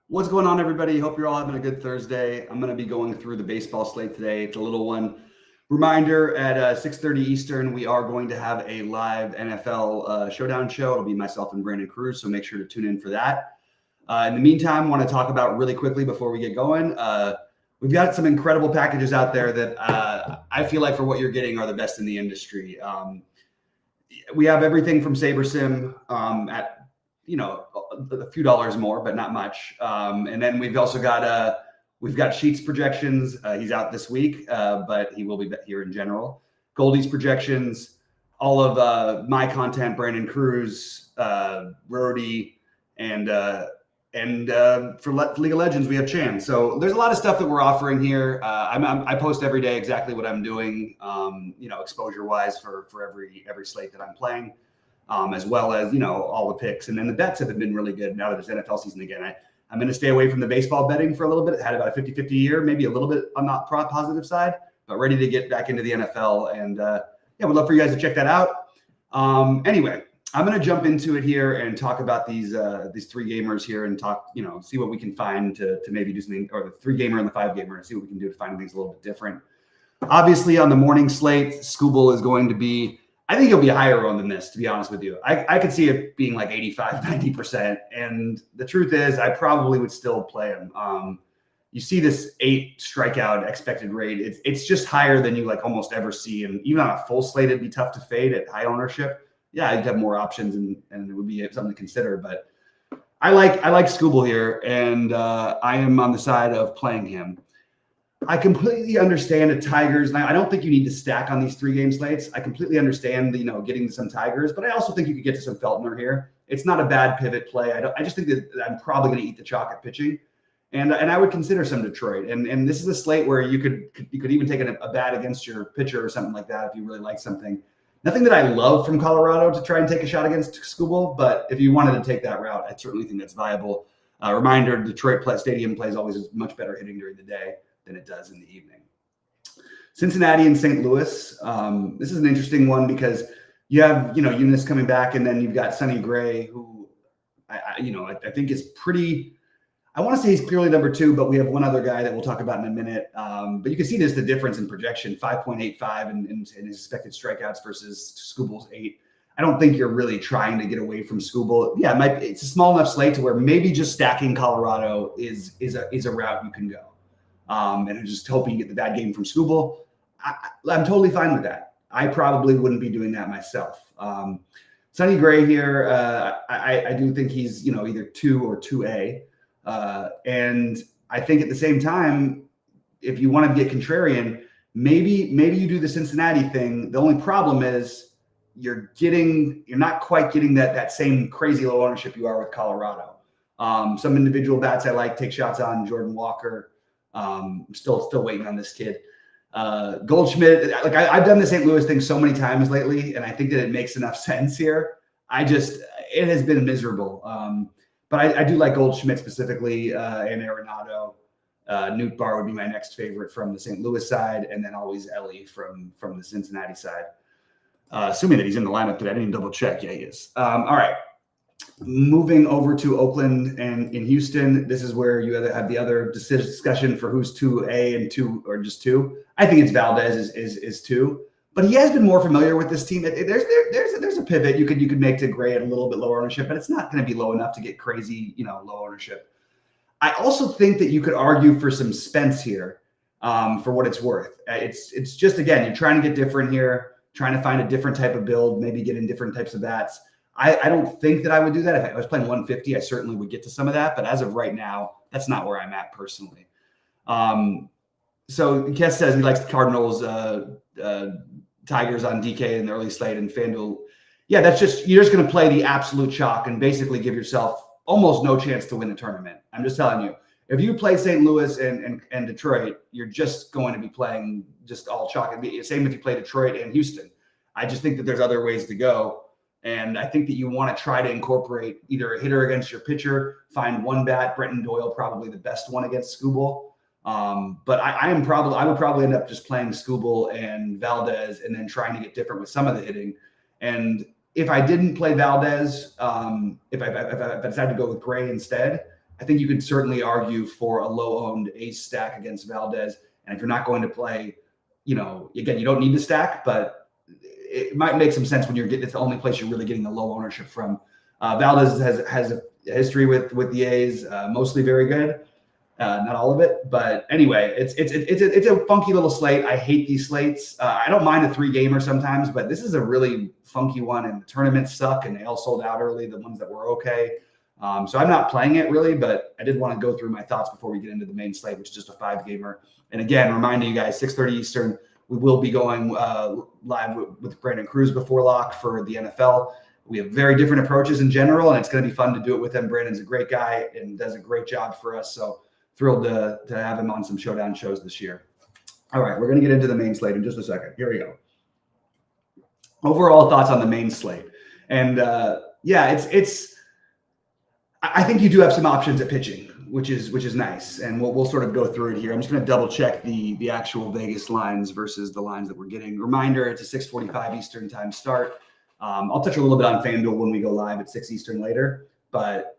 What's going on, everybody? Hope you're all having a good Thursday. I'm going to be going through the baseball slate today. It's a little one. Reminder, at 6:30 Eastern, we are going to have a live NFL showdown show. It'll be myself and Brandon Cruz, so make sure to tune in for that. In the meantime, I want to talk about really quickly before we get going. We've got some incredible packages out there that I feel like for what you're getting are the best in the industry. We have everything from SaberSim at a few dollars more, but not much. And then we've also got Sheets projections. He's out this week, but he will be here in general. Goldie's projections, all of my content, Brandon Cruz, Rody, and for League of Legends, we have Chan. So there's a lot of stuff that we're offering here. I post every day exactly what I'm doing, exposure-wise for every slate that I'm playing. As well as, all the picks. And then the bets have been really good now that it's NFL season again. I'm going to stay away from the baseball betting for a little bit. Had about a 50-50 year, maybe a little bit on the positive side, but ready to get back into the NFL. And we'd love for you guys to check that out. Anyway, I'm going to jump into it here and talk about these three gamers here and talk, see what we can find to maybe do something, or the 3-gamer and the 5-gamer, and see what we can do to find things a little bit different. Obviously, on the morning slate, Scooble is going to be, I think he'll be higher on than this, to be honest with you. I could see it being like 85, 90%. And the truth is, I probably would still play him. You see this 8 strikeout expected rate. It's just higher than you like almost ever see. And even on a full slate, it'd be tough to fade at high ownership. Yeah, I'd have more options and it would be something to consider. But I like Scooble here, and I am on the side of playing him. I completely understand the Tigers. And I don't think you need to stack on these 3-game slates. I completely understand, getting to some Tigers, but I also think you could get to some Feltner here. It's not a bad pivot play. I just think that I'm probably going to eat the chalk at pitching, and I would consider some Detroit. And this is a slate where you could even take a bat against your pitcher or something like that if you really like something. Nothing that I love from Colorado to try and take a shot against Scooble, but if you wanted to take that route, I certainly think that's viable. Reminder: Detroit Stadium plays always much better hitting during the day than it does in the evening. Cincinnati and St. Louis. This is an interesting one because you have, Eunice coming back, and then you've got Sonny Gray, who I think is pretty, I want to say he's clearly number 2, but we have one other guy that we'll talk about in a minute. But you can see the difference in projection, 5.85 in his expected strikeouts versus Scooble's 8. I don't think you're really trying to get away from Scooble. Yeah, it's a small enough slate to where maybe just stacking Colorado is a route you can go. And I'm just hoping you get the bad game from Scooble. I'm totally fine with that. I probably wouldn't be doing that myself. Sonny Gray here, I do think he's either 2 or 2A. And I think at the same time, if you want to get contrarian, maybe you do the Cincinnati thing. The only problem is you're not quite getting that same crazy low ownership you are with Colorado. Some individual bats I like, take shots on Jordan Walker. Still waiting on this kid. Goldschmidt, I've done the St. Louis thing so many times lately, and I think that it makes enough sense here. It has been miserable. But I do like Goldschmidt specifically, and Arenado. Newt Barr would be my next favorite from the St. Louis side, and then always Ellie from the Cincinnati side. Assuming that he's in the lineup today. I didn't double check. Yeah, he is. All right. Moving over to Oakland and in Houston, this is where you have the other discussion for who's 2A and 2 or just 2. I think it's Valdez is 2, but he has been more familiar with this team. There's a pivot you could make to Gray at a little bit lower ownership, but it's not going to be low enough to get crazy, low ownership. I also think that you could argue for some Spence here, for what it's worth. It's just, again, you're trying to get different here, trying to find a different type of build, maybe get in different types of bats. I don't think that I would do that. If I was playing 150, I certainly would get to some of that. But as of right now, that's not where I'm at personally. So Kess says he likes the Cardinals, Tigers on DK in the early slate, and FanDuel. Yeah, you're just going to play the absolute chalk and basically give yourself almost no chance to win the tournament. I'm just telling you. If you play St. Louis and Detroit, you're just going to be playing just all chalk. Same if you play Detroit and Houston. I just think that there's other ways to go. And I think that you want to try to incorporate either a hitter against your pitcher, find one bat. Brenton Doyle, probably the best one against Scooble. But I would probably end up just playing Scooble and Valdez and then trying to get different with some of the hitting. And if I didn't play Valdez, if I decided to go with Gray instead, I think you could certainly argue for a low-owned ace stack against Valdez. And if you're not going to play, again, you don't need to stack, but it might make some sense when it's the only place you're really getting the low ownership from. Valdez has a history with the A's, mostly very good. Not all of it, but anyway, it's a funky little slate. I hate these slates. I don't mind a 3-gamer sometimes, but this is a really funky one, and the tournaments suck, and they all sold out early, the ones that were okay. So I'm not playing it really, but I did want to go through my thoughts before we get into the main slate, which is just a 5-gamer. And again, reminding you guys, 6:30 Eastern, we will be going live with Brandon Cruz before lock for the NFL. We have very different approaches in general, and it's going to be fun to do it with him. Brandon's a great guy and does a great job for us. So thrilled to have him on some showdown shows this year. All right, we're going to get into the main slate in just a second. Here we go. Overall thoughts on the main slate. And I think you do have some options at pitching, which is nice. And we'll sort of go through it here. I'm just going to double check the actual Vegas lines versus the lines that we're getting. Reminder, it's a 6:45 Eastern time start. I'll touch a little bit on FanDuel when we go live at 6 Eastern later, but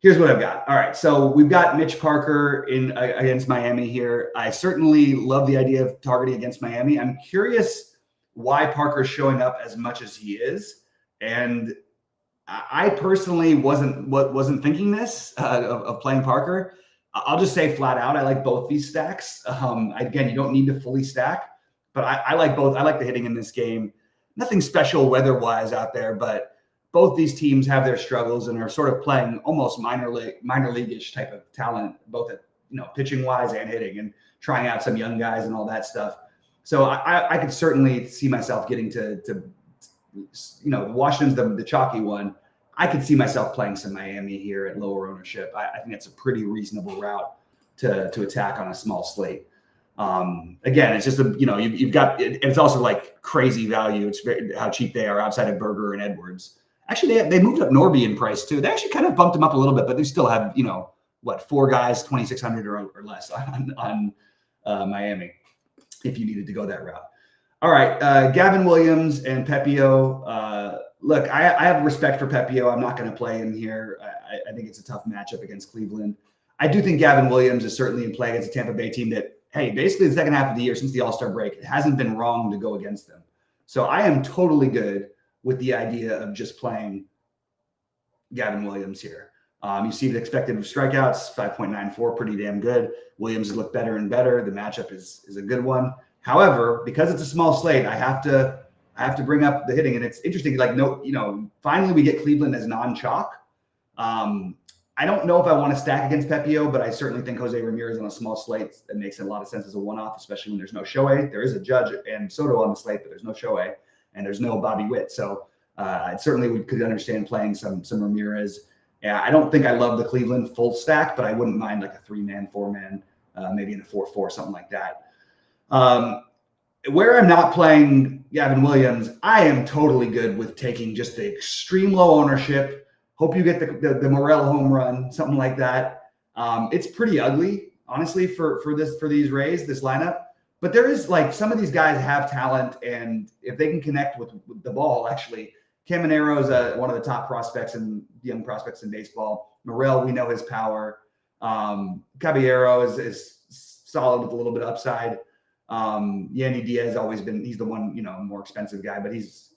here's what I've got. All right, so we've got Mitch Parker against Miami here. I certainly love the idea of targeting against Miami. I'm curious why Parker's showing up as much as he is, and I personally wasn't thinking this of playing Parker. I'll just say flat out, I like both these stacks. Again, you don't need to fully stack, but I like both. I like the hitting in this game. Nothing special weather-wise out there, but both these teams have their struggles and are sort of playing almost minor league-ish type of talent, both at pitching-wise and hitting, and trying out some young guys and all that stuff. So I could certainly see myself getting to Washington's the chalky one. I could see myself playing some Miami here at lower ownership. I think it's a pretty reasonable route to attack on a small slate. Again, it's just you've got it's also like crazy value. It's how cheap they are outside of Berger and Edwards. Actually, they moved up Norby in price too. They actually kind of bumped him up a little bit, but they still have 4 guys 2,600 or less on Miami if you needed to go that route. All right, Gavin Williams and Pepio. Look, I have respect for Pepio. I'm not going to play him here. I think it's a tough matchup against Cleveland. I do think Gavin Williams is certainly in play against a Tampa Bay team that, hey, basically the second half of the year since the All-Star break, it hasn't been wrong to go against them. So I am totally good with the idea of just playing Gavin Williams here. You see the expected strikeouts, 5.94, pretty damn good. Williams has looked better and better. The matchup is a good one. However, because it's a small slate, I have to bring up the hitting, and it's interesting. Finally we get Cleveland as non-chalk. I don't know if I want to stack against Pepio, but I certainly think Jose Ramirez on a small slate that makes a lot of sense as a one-off, especially when there's no Shohei. There is a Judge and Soto on the slate, but there's no Shohei and there's no Bobby Witt. So I certainly could understand playing some Ramirez. Yeah, I don't think I love the Cleveland full stack, but I wouldn't mind like a 3-man, 4-man, maybe in a 4-4, something like that. Where I'm not playing Gavin Williams, I am totally good with taking just the extreme low ownership. Hope you get the Morel home run, something like that. It's pretty ugly, honestly, for these Rays, this lineup. But there is some of these guys have talent, and if they can connect with the ball, actually, Caminero is one of the top prospects and young prospects in baseball. Morel, we know his power. Caballero is solid with a little bit of upside. Yandy Diaz always been, he's the one, more expensive guy, but he's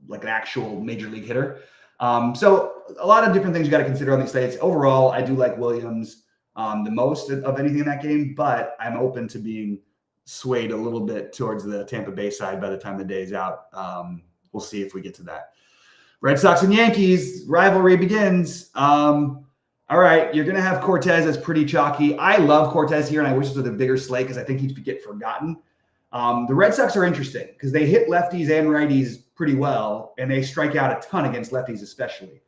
like an actual major league hitter. So a lot of different things you got to consider on these slates. Overall, I do like Williams the most of anything in that game, but I'm open to being swayed a little bit towards the Tampa Bay side by the time the day's out. We'll see if we get to that. Red Sox and Yankees rivalry begins. All right, you're going to have Cortez as pretty chalky. I love Cortez here, and I wish this was a bigger slate because I think he'd get forgotten. The Red Sox are interesting because they hit lefties and righties pretty well, and they strike out a ton against lefties especially.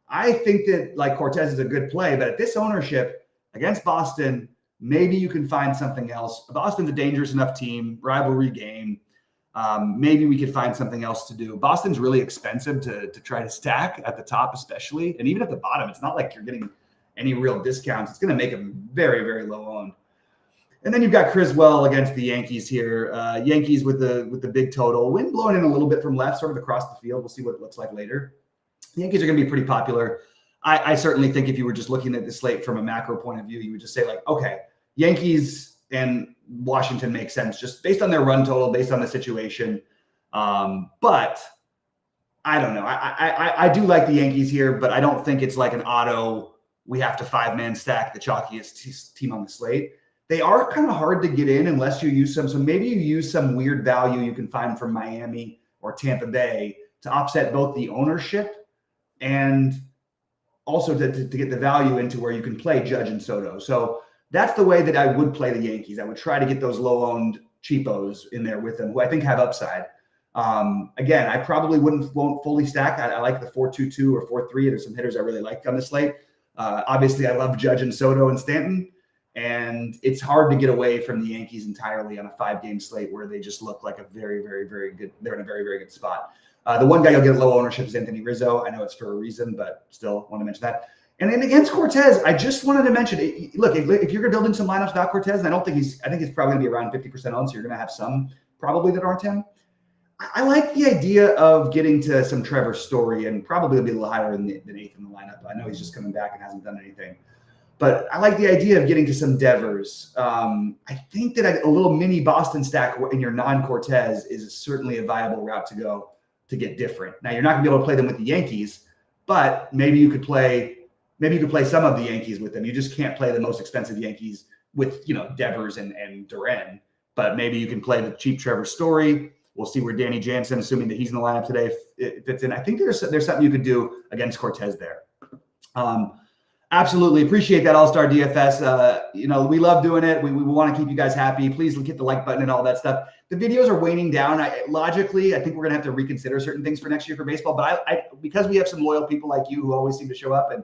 I think that Cortez is a good play, but at this ownership against Boston, maybe you can find something else. Boston's a dangerous enough team, rivalry game. Maybe we could find something else to do. Boston's really expensive to try to stack at the top especially, and even at the bottom, it's not like you're getting any real discounts. It's going to make them very, very low owned. And then you've got Criswell against the Yankees here. Yankees with the big total. Wind blowing in a little bit from left, sort of across the field. We'll see what it looks like later. The Yankees are going to be pretty popular. I certainly think if you were just looking at the slate from a macro point of view, you would just say like, okay, Yankees and Washington make sense just based on their run total, based on the situation. But I don't know. I do like the Yankees here, but I don't think it's like an auto, we have to 5-man stack the chalkiest team on the slate. They are kind of hard to get in unless you use some. So maybe you use some weird value you can find from Miami or Tampa Bay to offset both the ownership and also to get the value into where you can play Judge and Soto. So that's the way that I would play the Yankees. I would try to get those low-owned cheapos in there with them, who I think have upside. Again, I probably won't fully stack. I like the 4-2-2 or 4-3. There's some hitters I really like on the slate. Obviously, I love Judge and Soto and Stanton. And it's hard to get away from the Yankees entirely on a 5-game slate where they just look like a very, very, very good. They're in a very, very good spot. The one guy you'll get low ownership is Anthony Rizzo. I know it's for a reason, but still want to mention that. And then against Cortez, I just wanted to mention, look, if you're going to build in some lineups without Cortez, and I think he's probably going to be around 50% owned, so you're going to have some probably that aren't him. I like the idea of getting to some Trevor Story, and probably will be a little higher than 8th in the lineup. I know he's just coming back and hasn't done anything. But I like the idea of getting to some Devers. I think that a little mini Boston stack in your non-Cortez is certainly a viable route to go to get different. Now, you're not going to be able to play them with the Yankees, but maybe you could play some of the Yankees with them. You just can't play the most expensive Yankees with, Devers and Duran. But maybe you can play the cheap Trevor Story. We'll see where Danny Jansen, assuming that he's in the lineup today, fits in. I think there's something you could do against Cortez there. Absolutely appreciate that All-Star DFS. We love doing it. We want to keep you guys happy. Please hit the like button and all that stuff. The videos are waning down. Logically, I think we're going to have to reconsider certain things for next year for baseball. But because we have some loyal people like you who always seem to show up, and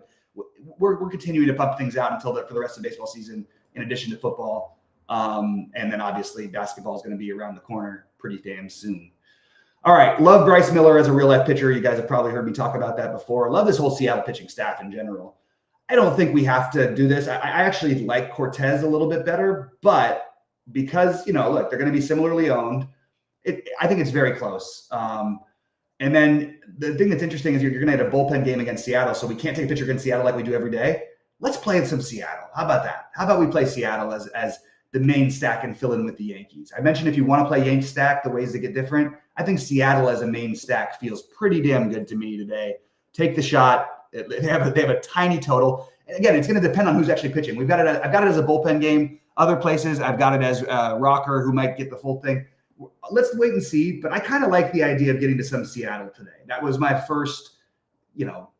we're continuing to pump things out for the rest of the baseball season, in addition to football. And then obviously basketball is going to be around the corner pretty damn soon. All right. Love Bryce Miller as a real life pitcher. You guys have probably heard me talk about that before. Love this whole Seattle pitching staff in general. I don't think we have to do this. I actually like Cortez a little bit better, but because, look, they're going to be similarly owned. I think it's very close. And then the thing that's interesting is you're going to have a bullpen game against Seattle. So we can't take a pitcher against Seattle like we do every day. Let's play in some Seattle. How about that? How about we play Seattle as the main stack and fill in with the Yankees? I mentioned if you want to play Yankee stack, the ways to get different. I think Seattle as a main stack feels pretty damn good to me today. Take the shot. They have a tiny total. And again, it's going to depend on who's actually pitching. I've got it as a bullpen game. Other places, I've got it as rocker who might get the full thing. Let's wait and see. But I kind of like the idea of getting to some Seattle today. That was my first,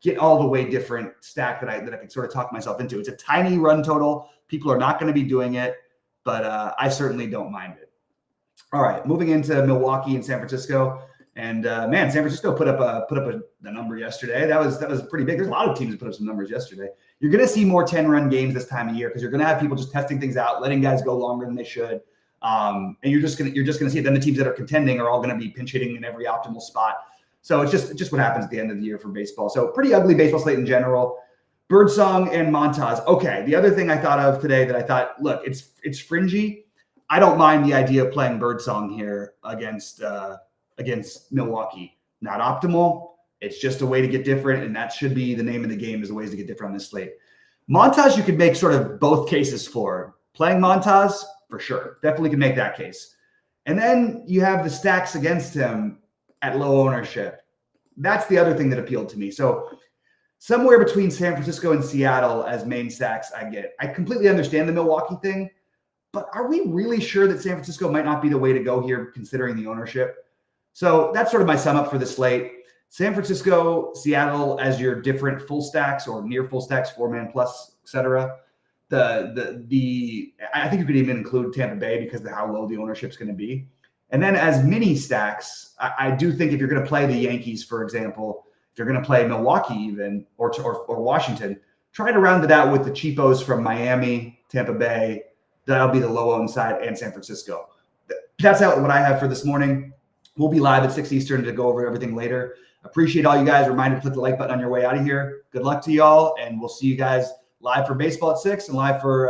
get all the way different stack that I could sort of talk myself into. It's a tiny run total. People are not going to be doing it, but I certainly don't mind it. All right, moving into Milwaukee and San Francisco. And San Francisco put up a number yesterday. That was pretty big. There's a lot of teams that put up some numbers yesterday. You're going to see more 10-run games this time of year because you're going to have people just testing things out, letting guys go longer than they should. And you're just going to see it. Then the teams that are contending are all going to be pinch hitting in every optimal spot. So it's just what happens at the end of the year for baseball. So pretty ugly baseball slate in general. Birdsong and Montas. Okay, the other thing I thought of today that I thought, look, it's fringy. I don't mind the idea of playing Birdsong here against Milwaukee. Not optimal. It's just a way to get different, and that should be the name of the game, is the ways to get different on this slate. Montas, you could make sort of both cases for. Playing Montas, for sure. Definitely can make that case. And then you have the stacks against him at low ownership. That's the other thing that appealed to me. So somewhere between San Francisco and Seattle as main stacks I get. I completely understand the Milwaukee thing, but are we really sure that San Francisco might not be the way to go here considering the ownership? So that's sort of my sum up for the slate. San Francisco, Seattle as your different full stacks or near full stacks, 4-man plus, etc. I think you could even include Tampa Bay because of how low the ownership is going to be. And then as mini stacks, I do think if you're going to play the Yankees, for example, if you're going to play Milwaukee even or Washington, try to round it out with the cheapos from Miami, Tampa Bay. That'll be the low-owned side, and San Francisco. That's what I have for this morning. We'll be live at 6 Eastern to go over everything later. Appreciate all you guys. Reminder to click the like button on your way out of here. Good luck to y'all, and we'll see you guys live for baseball at 6 and live for